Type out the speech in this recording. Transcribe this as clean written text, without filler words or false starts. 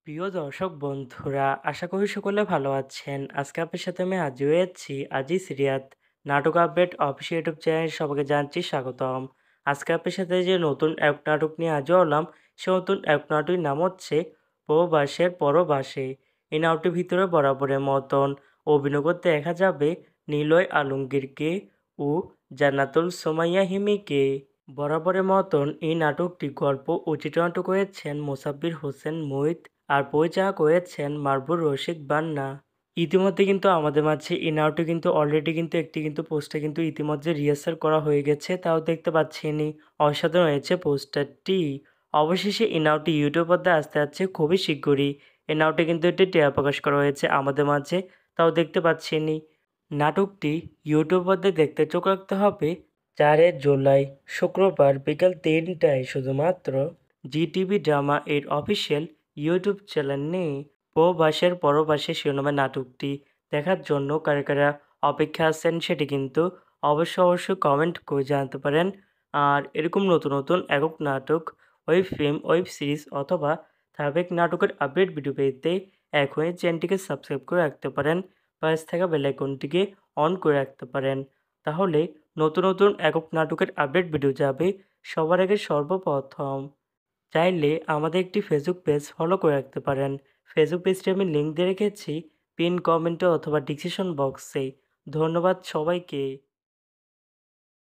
প্রিয় দর্শক বন্ধুরা, আশা করি সকলে ভালো আছেন। আজকে আপনার সাথে আমি হাজির হয়েছি আজিজ রিয়াদ নাটক আপডেট অফিসিয়াল ইউটিউব চ্যানেল সবাইকে জানাচ্ছি স্বাগতম। আজকে আপনার সাথে যে নতুন এক নাটক নিয়ে হাজির হলাম, সে নতুন এক নাটকের নাম হচ্ছে প্রবাসের পরবাসে। এই নাটকটির ভিতরে বরাবরের মতন অভিনয় করতে দেখা যাবে নিলয় আলমগীরকে ও জান্নাতুল সোমাইয়া হিমিকে। বরাবরের মতন এই নাটকটি গল্প ও চিত্রনাট্য করেছেন মোসাব্বির হোসেন মুহিত আর পরিচালনা করেছেন মারবুর রশিদ বান্না। ইতিমধ্যে কিন্তু আমাদের মাঝে এই নাটকটি কিন্তু অলরেডি কিন্তু একটি কিন্তু পোস্টার কিন্তু ইতিমধ্যে রিহার্সাল করা হয়ে গেছে, তাও দেখতে পাচ্ছেনই। অসাধারণ হয়েছে পোস্টারটি। অবশেষে এই নাটকটি ইউটিউব পর্দায় আসতে যাচ্ছে খুবই শীঘ্রই। এই নাটকটি কিন্তু একটি ট্রেলার প্রকাশ করা হয়েছে আমাদের মাঝে, তাও দেখতে পাচ্ছেনই। নাটকটি ইউটিউব পর্দায় দেখতে চোখ রাখতে হবে 4 জুলাই শুক্রবার বিকাল 3টায় শুধুমাত্র জিটিভি ড্রামা এর অফিসিয়াল ইউটিউব চ্যানেলে। প্রবাসের পরবাসে শিরোনামে নাটকটি দেখার জন্য কারা কারা অপেক্ষা আছেন সেটি কিন্তু অবশ্যই কমেন্ট করে জানাতে পারেন। আর এরকম নতুন নতুন একক নাটক, ওয়েব ফিল্ম, ওয়েব সিরিজ অথবা ধারাবাহিক নাটকের আপডেট ভিডিও পেতে এখনই চ্যানেলটিকে সাবস্ক্রাইব করে রাখতে পারেন। পাশে থাকা বেল আইকনটিকে অন করে রাখতে পারেন। তাহলে নতুন নতুন একক নাটকের আপডেট ভিডিও যাবে সবার আগে সর্বপ্রথম। চাইলে আমাদের একটি ফেসবুক পেজ ফলো করে রাখতে পারেন। ফেসবুক পেজটি আমি লিঙ্ক দিয়ে রেখেছি পিন কমেন্টে অথবা ডিসক্রিপশন বক্সে। ধন্যবাদ সবাইকে।